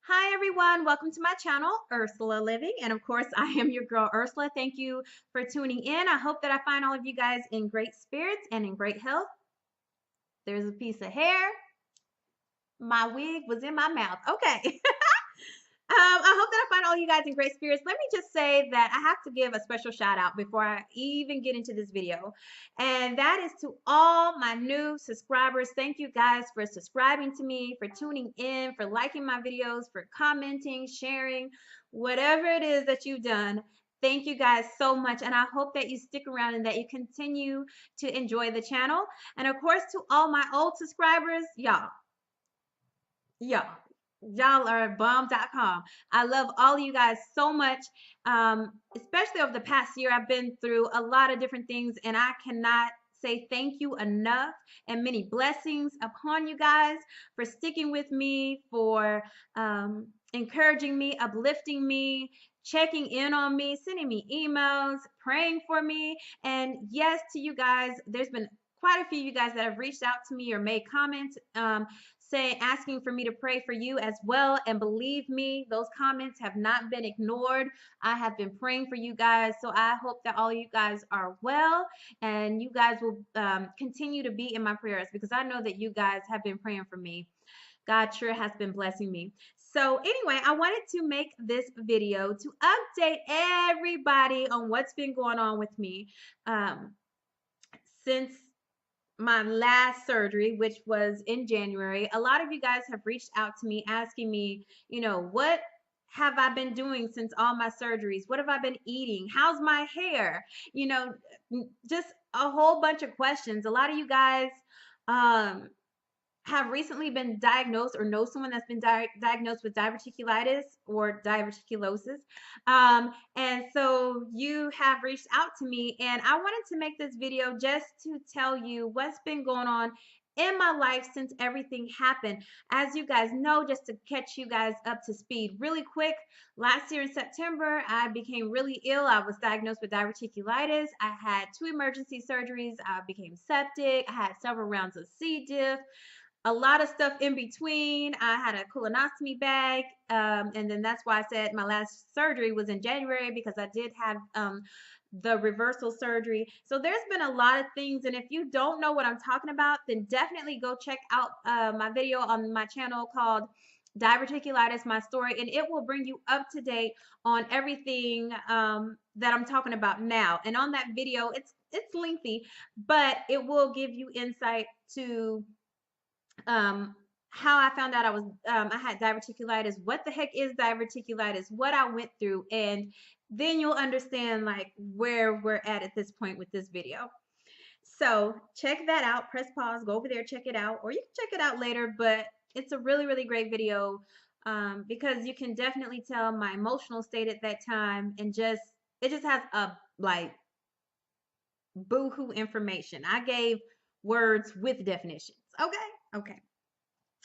Hi everyone, welcome to my channel, Ursula Living, and of course I am your girl Ursula. Thank you for tuning in. I hope that I find all of you guys in great spirits and in great health. There's a piece of hair. My wig was in my mouth. Okay. I hope that I find all you guys in great spirits. Let me just say that I have to give a special shout out before I even get into this video. And that is to all my new subscribers. Thank you guys for subscribing to me, for tuning in, for liking my videos, for commenting, sharing, whatever it is that you've done. Thank you guys so much. And I hope that you stick around and that you continue to enjoy the channel. And of course, to all my old subscribers, y'all y'all are bomb.com. I love all of you guys so much. Especially over the past year, I've been through a lot of different things, and I cannot say thank you enough, and many blessings upon you guys for sticking with me, for encouraging me, uplifting me, checking in on me, sending me emails, praying for me. And yes, to you guys, there's been quite a few of you guys that have reached out to me or made comments asking for me to pray for you as well. And believe me, those comments have not been ignored. I have been praying for you guys. So I hope that all you guys are well and you guys will continue to be in my prayers, because I know that you guys have been praying for me. God sure has been blessing me. So anyway, I wanted to make this video to update everybody on what's been going on with me since my last surgery, which was in January. A lot of you guys have reached out to me asking me, what have I been doing since all my surgeries? What have I been eating? How's my hair? Just a whole bunch of questions. A lot of you guys um, have recently been diagnosed or know someone that's been diagnosed with diverticulitis or diverticulosis. And so you have reached out to me, and I wanted to make this video just to tell you what's been going on in my life since everything happened. As you guys know, just to catch you guys up to speed really quick, last year in September, I became really ill. I was diagnosed with diverticulitis. I had 2 emergency surgeries. I became septic. I had several rounds of C. diff, a lot of stuff in between. I had a colonoscopy bag, and then that's why I said my last surgery was in January, because I did have the reversal surgery. So there's been a lot of things, and if you don't know what I'm talking about, then definitely go check out my video on my channel called Diverticulitis, My Story, and it will bring you up to date on everything that I'm talking about now. And on that video, it's lengthy, but it will give you insight to how I found out I had diverticulitis, what the heck is diverticulitis, what I went through, and then you'll understand like where we're at this point with this video. So check that out. Press pause, go over there, check it out, or you can check it out later. But it's a really, really great video because you can definitely tell my emotional state at that time, and it just has a like boohoo information. I gave words with definitions. Okay.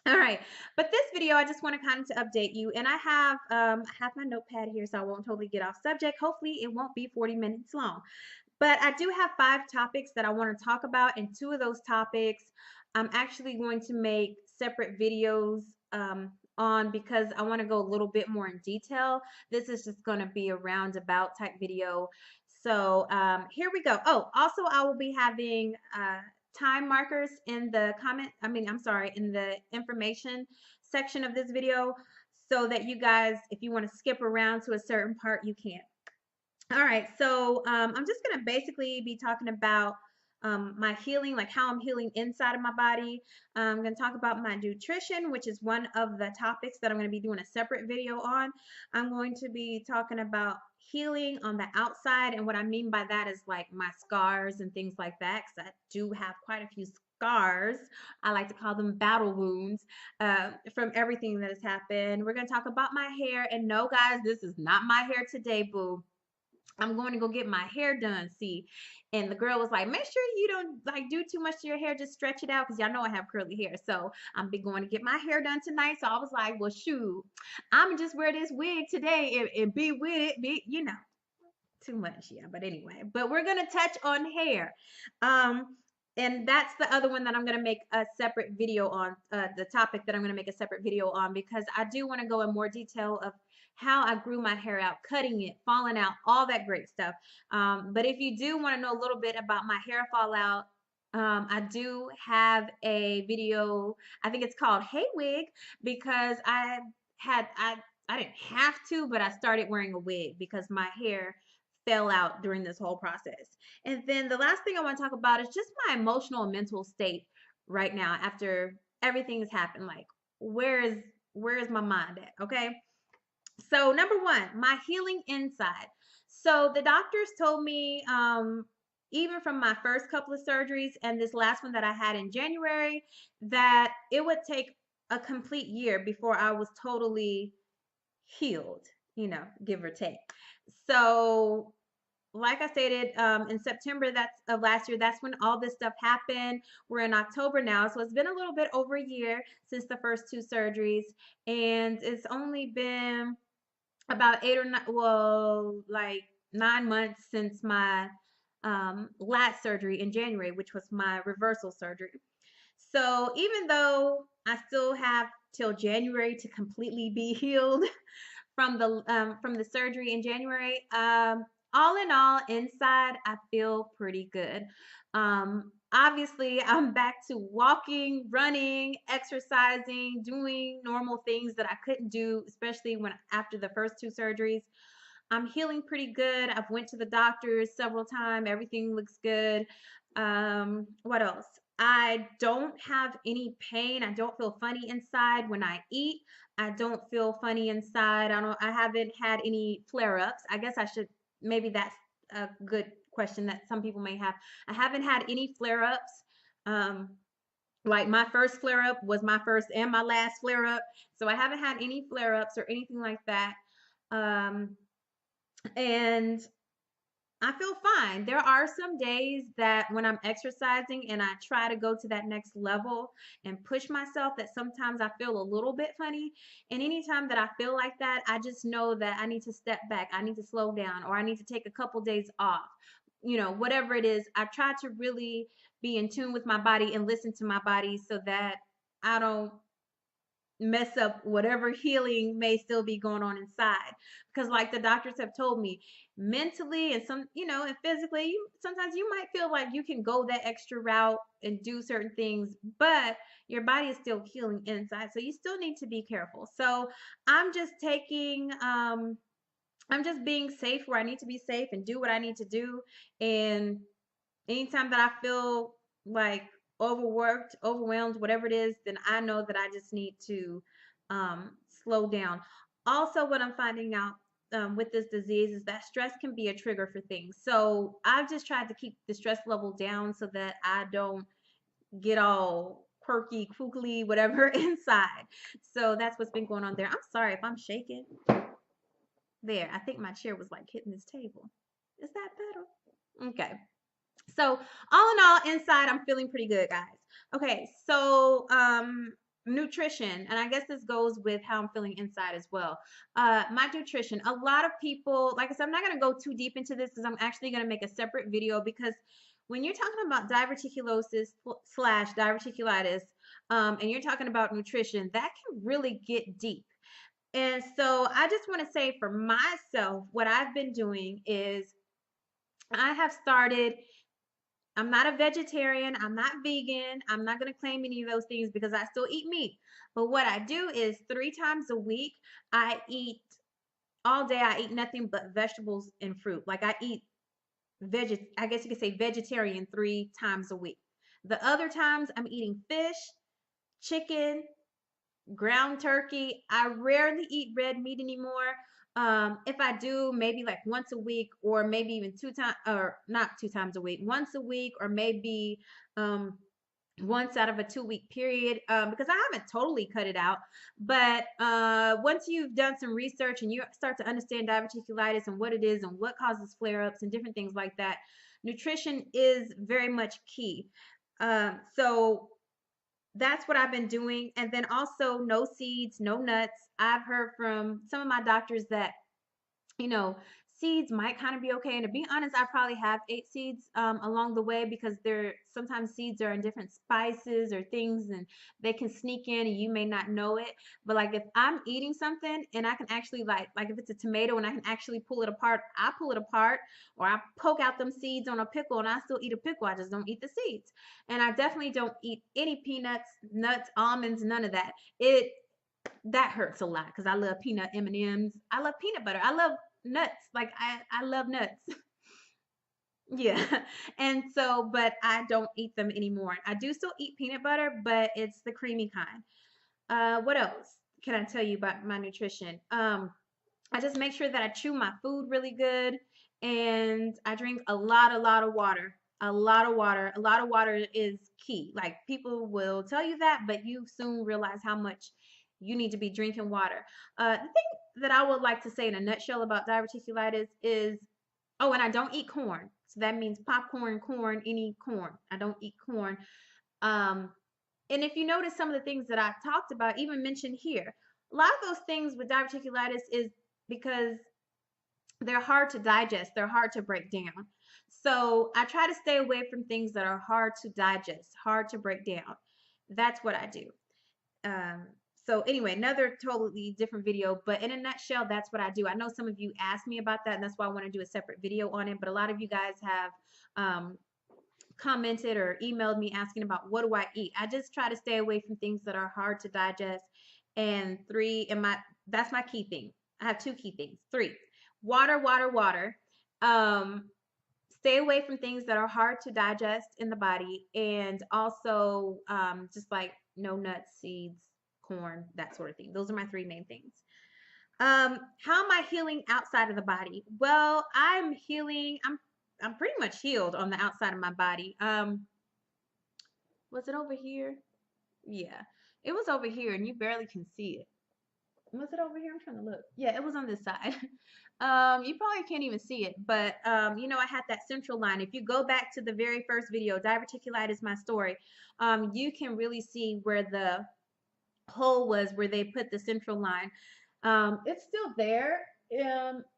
All right, but this video, I just want to kind of to update you, and I have my notepad here, so I won't totally get off subject. Hopefully, it won't be 40 minutes long. But I do have 5 topics that I want to talk about, and 2 of those topics I'm actually going to make separate videos on, because I want to go a little bit more in detail. This is just going to be a roundabout type video. So here we go. Oh, also, I will be having time markers in the in the information section of this video, so that you guys, if you want to skip around to a certain part, you can. All right, so I'm just going to basically be talking about my healing, like how I'm healing inside of my body. I'm going to talk about my nutrition, which is one of the topics that I'm going to be doing a separate video on. I'm going to be talking about healing on the outside, and what I mean by that is like my scars and things like that, because I do have quite a few scars. I like to call them battle wounds from everything that has happened. We're going to talk about my hair, and no, guys, this is not my hair today, boo. I'm going to go get my hair done, see. And the girl was like, make sure you don't like do too much to your hair, just stretch it out, because y'all know I have curly hair. So I'm be going to get my hair done tonight. So I was like, well, shoot, I'm just wear this wig today and be with it, too much, yeah. But anyway, but we're gonna touch on hair. And that's the other one that I'm going to make a separate video on, the topic that I'm going to make a separate video on, because I do want to go in more detail of how I grew my hair out, cutting it, falling out, all that great stuff. But if you do want to know a little bit about my hair fallout, I do have a video. I think it's called Hey Wig, because I didn't have to, but I started wearing a wig because my hair fell out during this whole process. And then the last thing I want to talk about is just my emotional and mental state right now after everything has happened. Like, where is my mind at? Okay. So number one, my healing inside. So the doctors told me, even from my first couple of surgeries and this last one that I had in January, that it would take a complete year before I was totally healed, give or take. So like I stated, in September that's of last year, that's when all this stuff happened. We're in October now, so it's been a little bit over a year since the first two surgeries, and it's only been about 8 or 9, well, like 9 months since my last surgery in January, which was my reversal surgery. So even though I still have till January to completely be healed from the surgery in January, all in all, inside I feel pretty good. Obviously, I'm back to walking, running, exercising, doing normal things that I couldn't do, especially when after the first two surgeries. I'm healing pretty good. I've went to the doctors several times. Everything looks good. What else? I don't have any pain. I don't feel funny inside when I eat. I don't feel funny inside. I haven't had any flare-ups. I guess I should, maybe that's a good question that some people may have. I haven't had any flare-ups. Um, like my first flare-up was my first and my last flare-up. So I haven't had any flare-ups or anything like that. Um, and I feel fine. There are some days that when I'm exercising and I try to go to that next level and push myself, that sometimes I feel a little bit funny. And anytime that I feel like that, I just know that I need to step back, I need to slow down, or I need to take a couple days off. Whatever it is, I try to really be in tune with my body and listen to my body so that I don't mess up whatever healing may still be going on inside, because like the doctors have told me, mentally and and physically, sometimes you might feel like you can go that extra route and do certain things, but your body is still healing inside, so you still need to be careful. So I'm just taking I'm just being safe where I need to be safe and do what I need to do. And anytime that I feel like overworked, overwhelmed, whatever it is, then I know that I just need to slow down. Also, what I'm finding out with this disease is that stress can be a trigger for things. So I've just tried to keep the stress level down so that I don't get all quirky, kooky, whatever inside. So that's what's been going on there. I'm sorry if I'm shaking. There, I think my chair was like hitting this table. Is that better? Okay. So all in all, inside I'm feeling pretty good, guys. Okay, so nutrition, and I guess this goes with how I'm feeling inside as well. My nutrition. A lot of people, like I said, I'm not gonna go too deep into this because I'm actually gonna make a separate video, because when you're talking about diverticulosis slash diverticulitis, and you're talking about nutrition, that can really get deep. And so I just want to say for myself, what I've been doing is I have started. I'm not a vegetarian. I'm not vegan. I'm not going to claim any of those things because I still eat meat. But what I do is 3 times a week, I eat all day. I eat nothing but vegetables and fruit. Like I eat I guess you could say vegetarian 3 times a week. The other times I'm eating fish, chicken, ground turkey. I rarely eat red meat anymore. If I do, maybe like once a week, or maybe even 2 times, or not 2 times a week, once a week, or maybe um, once out of a 2 week period, because I haven't totally cut it out. But once you've done some research and you start to understand diverticulitis and what it is and what causes flare ups and different things like that, nutrition is very much key. So that's what I've been doing. And then also no seeds, no nuts. I've heard from some of my doctors that, you know, seeds might kind of be okay. And to be honest, I probably have ate seeds along the way, because they're sometimes seeds are in different spices or things, and they can sneak in and you may not know it. But like if I'm eating something and I can actually like if it's a tomato and I can actually pull it apart, I pull it apart, or I poke out them seeds on a pickle and I still eat a pickle. I just don't eat the seeds. And I definitely don't eat any peanuts, nuts, almonds, none of that. It that hurts a lot because I love peanut M&Ms. I love peanut butter. I love nuts. Like I love nuts. Yeah. And so, but I don't eat them anymore. I do still eat peanut butter, but it's the creamy kind. What else can I tell you about my nutrition? I just make sure that I chew my food really good, and I drink a lot of water. A lot of water. A lot of water is key. Like people will tell you that, but you soon realize how much you need to be drinking water. The thing that I would like to say in a nutshell about diverticulitis is, oh, and I don't eat corn. So that means popcorn, corn, any corn. I don't eat corn. Um, and if you notice some of the things that I talked about, even mentioned here, a lot of those things with diverticulitis is because they're hard to digest, they're hard to break down. So I try to stay away from things that are hard to digest, hard to break down. That's what I do. Um, so anyway, another totally different video, but in a nutshell, that's what I do. I know some of you asked me about that, and that's why I want to do a separate video on it. But a lot of you guys have commented or emailed me asking about what do I eat. I just try to stay away from things that are hard to digest. And three, and that's my key thing. I have two key things. Three, water, water, water. Um, Stay away from things that are hard to digest in the body, and also just like no nuts, seeds, corn, that sort of thing. Those are my three main things. How am I healing outside of the body? Well, I'm healing. I'm pretty much healed on the outside of my body. Was it over here? Yeah, it was over here, and you barely can see it. Was it over here? I'm trying to look. Yeah, it was on this side. You probably can't even see it, but you know, I had that central line. If you go back to the very first video, Diverticulitis, my story, you can really see where the hole was, where they put the central line. It's still there,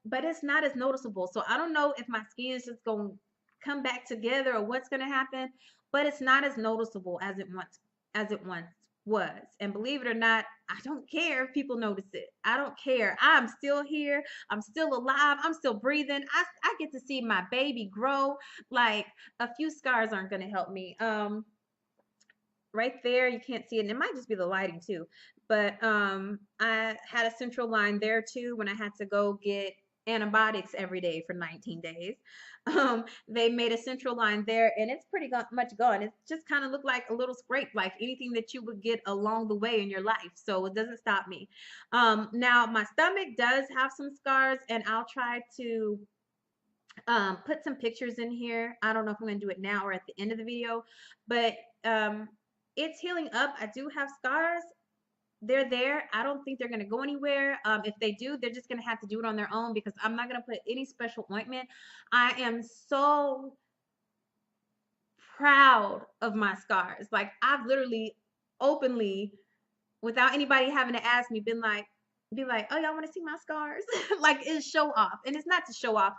but it's not as noticeable. So I don't know if my skin is just going to come back together or what's going to happen, but it's not as noticeable as it once was. And believe it or not, I don't care if people notice it. I don't care. I'm still here. I'm still alive. I'm still breathing. I get to see my baby grow. Like a few scars aren't going to help me. Right there, you can't see it, and it might just be the lighting too, but I had a central line there too when I had to go get antibiotics every day for 19 days. They made a central line there, and it's pretty much gone. It just kind of looked like a little scrape, like anything that you would get along the way in your life, so it doesn't stop me. Now my stomach does have some scars, and I'll try to put some pictures in here. I don't know if I'm going to do it now or at the end of the video, but it's healing up. I do have scars. They're there. I don't think they're going to go anywhere. If they do, they're just going to have to do it on their own, because I'm not going to put any special ointment. I am so proud of my scars. Like I've literally openly, without anybody having to ask me, be like, oh, y'all want to see my scars? Like it's show off. And it's not to show off,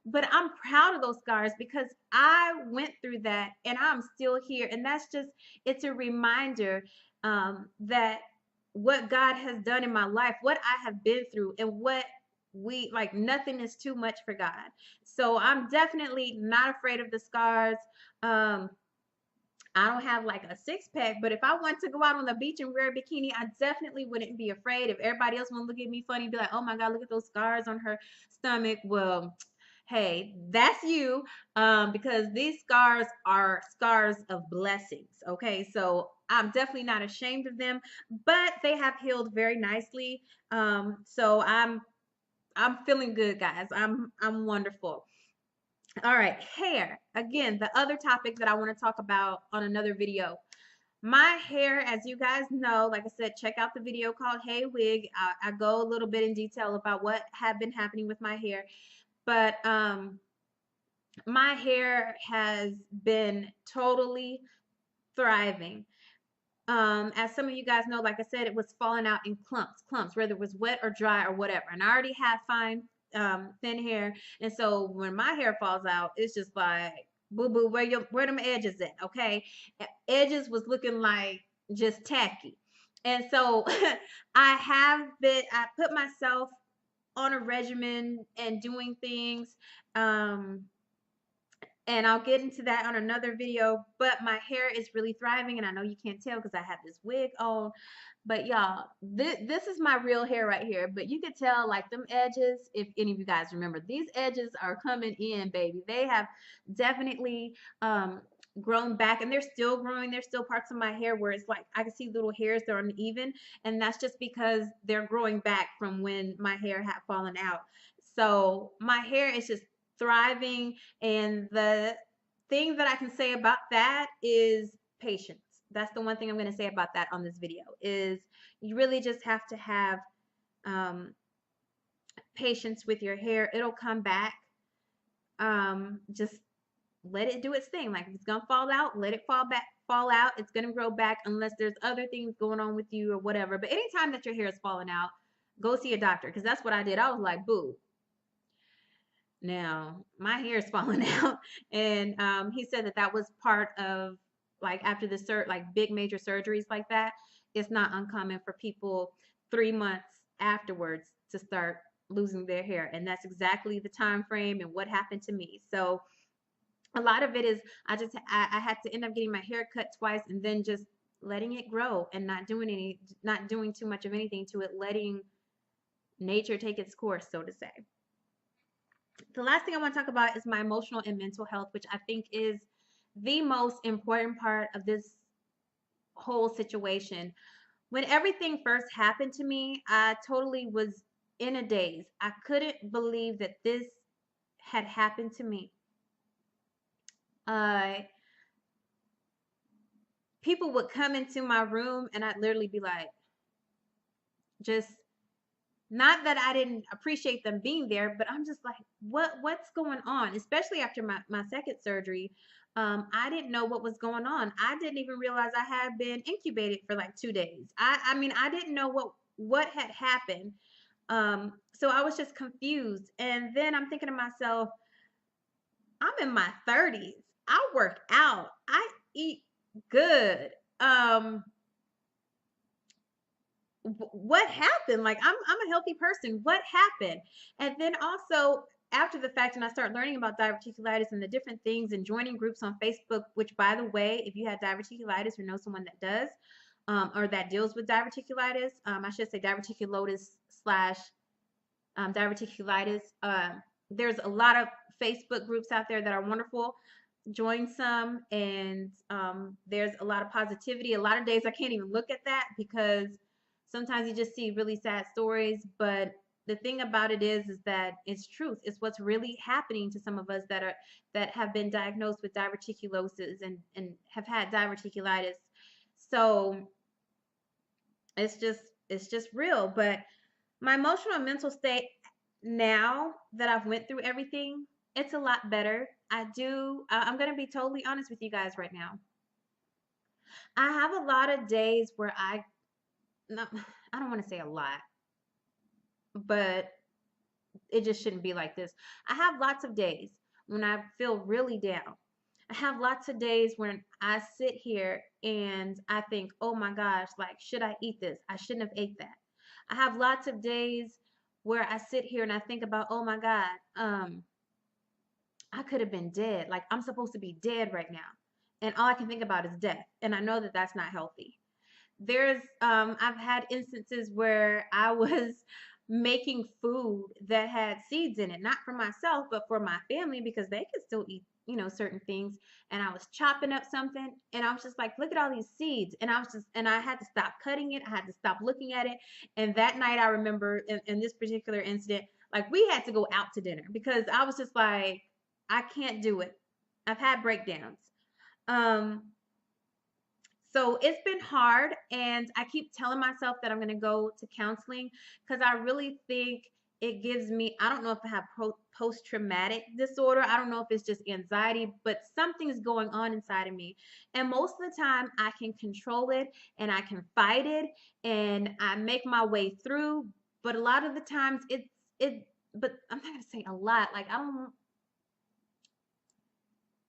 but I'm proud of those scars because I went through that and I'm still here. And that's just, it's a reminder that what God has done in my life, what I have been through, and what we like, nothing is too much for God. So I'm definitely not afraid of the scars. Um, I don't have like a six pack, but if I want to go out on the beach and wear a bikini, I definitely wouldn't be afraid. If everybody else want to look at me funny, be like, oh my God, look at those scars on her stomach. Well, hey, that's you, because these scars are scars of blessings. Okay, so I'm definitely not ashamed of them, but they have healed very nicely. So I'm feeling good, guys. I'm wonderful. All right, hair. Again, the other topic that I want to talk about on another video. My hair, as you guys know, like I said, check out the video called Hey Wig. I go a little bit in detail about what have been happening with my hair. But my hair has been totally thriving. As some of you guys know, like I said, it was falling out in clumps, whether it was wet or dry or whatever. And I already had fine thin hair. And so when my hair falls out, it's just like, boo boo, where them edges at? Okay. Edges was looking like just tacky. And so I put myself on a regimen and doing things. Um, and I'll get into that on another video, but my hair is really thriving, and I know you can't tell because I have this wig on. But y'all, this is my real hair right here, but you could tell like them edges, if any of you guys remember, these edges are coming in, baby. They have definitely grown back, and they're still growing. There's still parts of my hair where it's like I can see little hairs that are uneven, and that's just because they're growing back from when my hair had fallen out. So my hair is just thriving, and the thing that I can say about that is patience. That's the one thing I'm going to say about that on this video is you really just have to have um, patience with your hair. It'll come back. Just let it do its thing. Like if it's going to fall out, let it fall out. It's going to grow back unless there's other things going on with you or whatever. But anytime that your hair is falling out, go see a doctor, because that's what I did. I was like, boo, now my hair is falling out, and he said that that was part of, like, after the like big major surgeries like that, it's not uncommon for people 3 months afterwards to start losing their hair, and that's exactly the time frame and what happened to me. So a lot of it is I had to end up getting my hair cut twice and then just letting it grow and not doing too much of anything to it, letting nature take its course, so to say. The last thing I want to talk about is my emotional and mental health, which I think is the most important part of this whole situation. When everything first happened to me, I totally was in a daze. I couldn't believe that this had happened to me. People would come into my room and I'd literally be like, just not that I didn't appreciate them being there, but I'm just like, what's going on? Especially after my second surgery. I didn't know what was going on. I didn't even realize I had been incubated for like 2 days. I mean, I didn't know what had happened. So I was just confused. And then I'm thinking to myself, I'm in my 30s. I work out. I eat good. What happened? Like I'm a healthy person. What happened? And then also after the fact, and I start learning about diverticulitis and the different things and joining groups on Facebook, which, by the way, if you have diverticulitis or know someone that does, or that deals with diverticulitis, I should say diverticulosis slash diverticulitis. There's a lot of Facebook groups out there that are wonderful. Join some, and there's a lot of positivity. A lot of days I can't even look at that because sometimes you just see really sad stories, but the thing about it is that it's truth. It's what's really happening to some of us that have been diagnosed with diverticulosis and have had diverticulitis. So it's just real. But my emotional and mental state now that I've went through everything, it's a lot better. I'm going to be totally honest with you guys right now. I have a lot of days where no, I don't want to say a lot, but it just shouldn't be like this. I have lots of days when I feel really down. I have lots of days when I sit here and I think, oh my gosh, like, should I eat this? I shouldn't have ate that. I have lots of days where I sit here and I think about, oh my God, I could have been dead. Like, I'm supposed to be dead right now. And all I can think about is death. And I know that that's not healthy. I've had instances where I was making food that had seeds in it, not for myself, but for my family, because they could still eat, certain things. And I was chopping up something and I was just like, look at all these seeds. And I had to stop cutting it. I had to stop looking at it. And that night I remember in this particular incident, like, we had to go out to dinner because I was just like, I can't do it. I've had breakdowns. So it's been hard, and I keep telling myself that I'm going to go to counseling because I really think it gives me, I don't know if I have post-traumatic disorder. I don't know if it's just anxiety, but something's going on inside of me. And most of the time I can control it and I can fight it and I make my way through. But a lot of the times but I'm not gonna say a lot. Like I don't.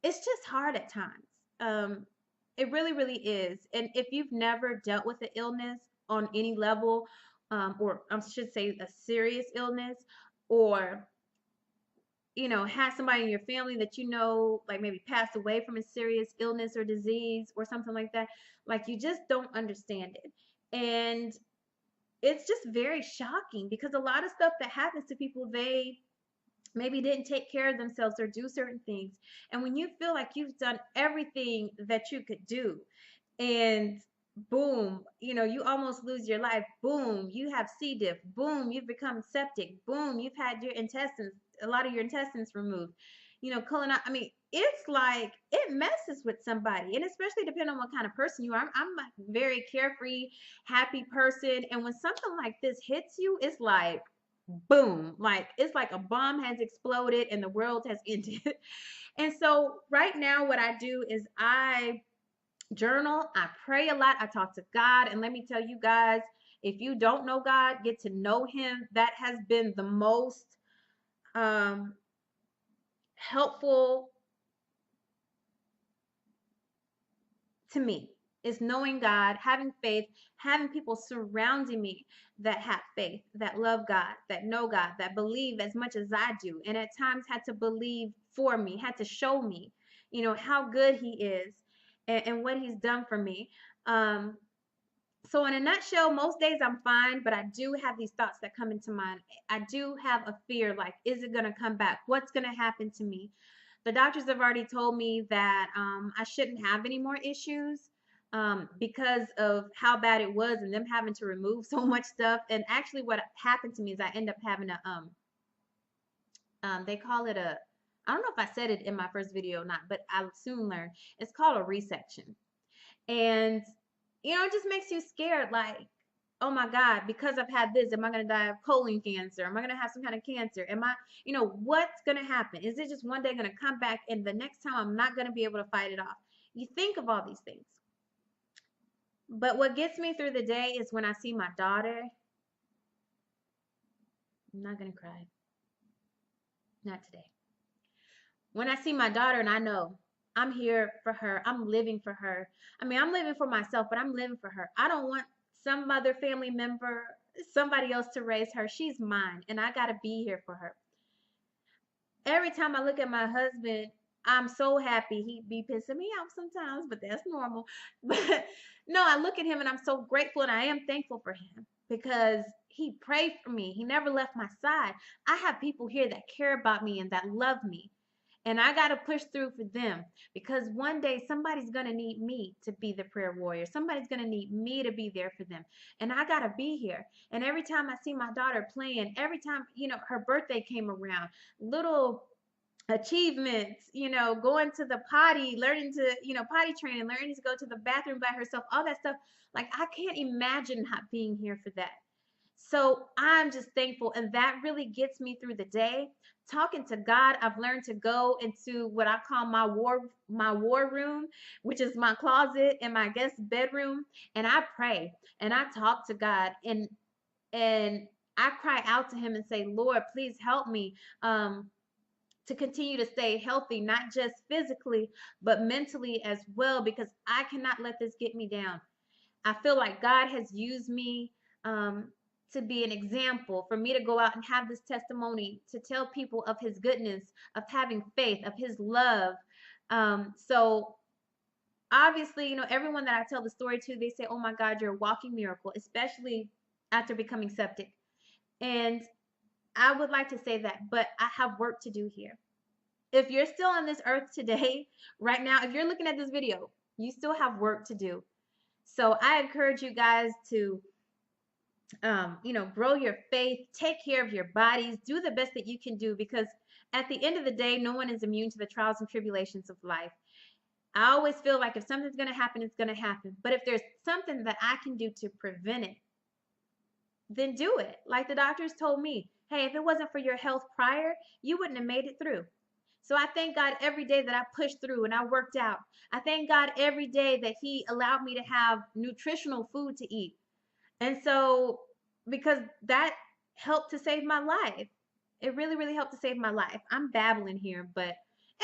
It's just hard at times. Um, it really, really is. And if you've never dealt with an illness on any level, or I should say a serious illness, or had somebody in your family that like maybe passed away from a serious illness or disease or something like that, like you just don't understand it. And it's just very shocking because a lot of stuff that happens to people, they maybe didn't take care of themselves or do certain things. And when you feel like you've done everything that you could do, and boom, you almost lose your life. Boom, you have C. diff. Boom, you've become septic. Boom, you've had a lot of your intestines removed. Colon. I mean, it's like it messes with somebody, and especially depending on what kind of person you are. I'm a very carefree, happy person, and when something like this hits you, it's like boom, like it's like a bomb has exploded and the world has ended. And so right now what I do is I journal, I pray a lot, I talk to God. And let me tell you guys, if you don't know God, get to know him. That has been the most um helpful to me, is knowing God, having faith, having people surrounding me that have faith, that love God, that know God, that believe as much as I do, and at times had to believe for me, had to show me, how good he is, and what he's done for me. Um, so in a nutshell, most days I'm fine, but I do have these thoughts that come into mind. I do have a fear, like, is it going to come back? What's going to happen to me? The doctors have already told me that I shouldn't have any more issues because of how bad it was and them having to remove so much stuff. And actually, what happened to me is I end up having they call it I don't know if I said it in my first video or not, but I'll soon learn. It's called a resection. And, it just makes you scared. Like, oh my God, because I've had this, am I going to die of colon cancer? Am I going to have some kind of cancer? Am I, what's going to happen? Is it just one day going to come back and the next time I'm not going to be able to fight it off? You think of all these things. But what gets me through the day is when I see my daughter. I'm not going to cry. Not today. When I see my daughter and I know I'm here for her, I'm living for her. I mean, I'm living for myself, but I'm living for her. I don't want some other family member, somebody else to raise her. She's mine, and I got to be here for her. Every time I look at my husband, I'm so happy. He be pissing me off sometimes, but that's normal. But no, I look at him and I'm so grateful and I am thankful for him because he prayed for me. He never left my side. I have people here that care about me and that love me. And I got to push through for them because one day somebody's going to need me to be the prayer warrior. Somebody's going to need me to be there for them. And I got to be here. And every time I see my daughter playing, every time, her birthday came around, little achievements, going to the potty, learning to, potty training, learning to go to the bathroom by herself, all that stuff. Like, I can't imagine not being here for that. So I'm just thankful. And that really gets me through the day. Talking to God, I've learned to go into what I call my war room, which is my closet and my guest bedroom. And I pray and I talk to God and I cry out to him and say, Lord, please help me to continue to stay healthy, not just physically, but mentally as well, because I cannot let this get me down. I feel like God has used me to be an example for me to go out and have this testimony to tell people of his goodness, of having faith, of his love. So obviously, everyone that I tell the story to, they say, oh my God, you're a walking miracle, especially after becoming septic. And I would like to say that, but I have work to do here. If you're still on this earth today, right now, if you're looking at this video, you still have work to do. So I encourage you guys to grow your faith, take care of your bodies, do the best that you can do, because at the end of the day, no one is immune to the trials and tribulations of life. I always feel like if something's going to happen, it's going to happen. But if there's something that I can do to prevent it, then do it. Like the doctors told me, hey, if it wasn't for your health prior, you wouldn't have made it through. So I thank God every day that I pushed through and I worked out. I thank God every day that he allowed me to have nutritional food to eat. And so, because that helped to save my life. It really, really helped to save my life. I'm babbling here, but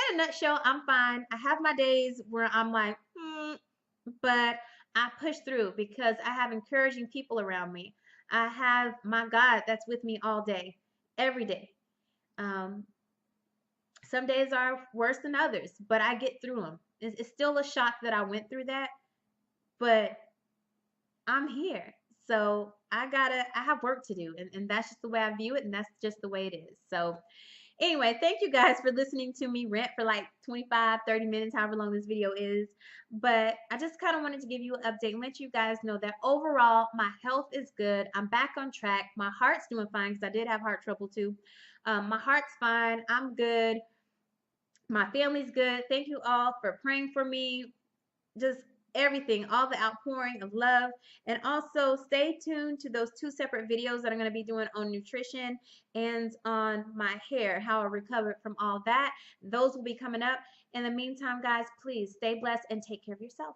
in a nutshell, I'm fine. I have my days where I'm like, but I push through because I have encouraging people around me. I have my God that's with me all day, every day. Um, some days are worse than others, but I get through them. It's still a shock that I went through that, but I'm here. So I have work to do. And that's just the way I view it. And that's just the way it is. So, anyway, thank you guys for listening to me rant for like 25, 30 minutes, however long this video is. But I just kind of wanted to give you an update and let you guys know that overall, my health is good. I'm back on track. My heart's doing fine because I did have heart trouble too. My heart's fine. I'm good. My family's good. Thank you all for praying for me. Just everything, all the outpouring of love. And also stay tuned to those 2 separate videos that I'm going to be doing on nutrition and on my hair, how I recovered from all that. Those will be coming up. In the meantime, guys, please stay blessed and take care of yourself.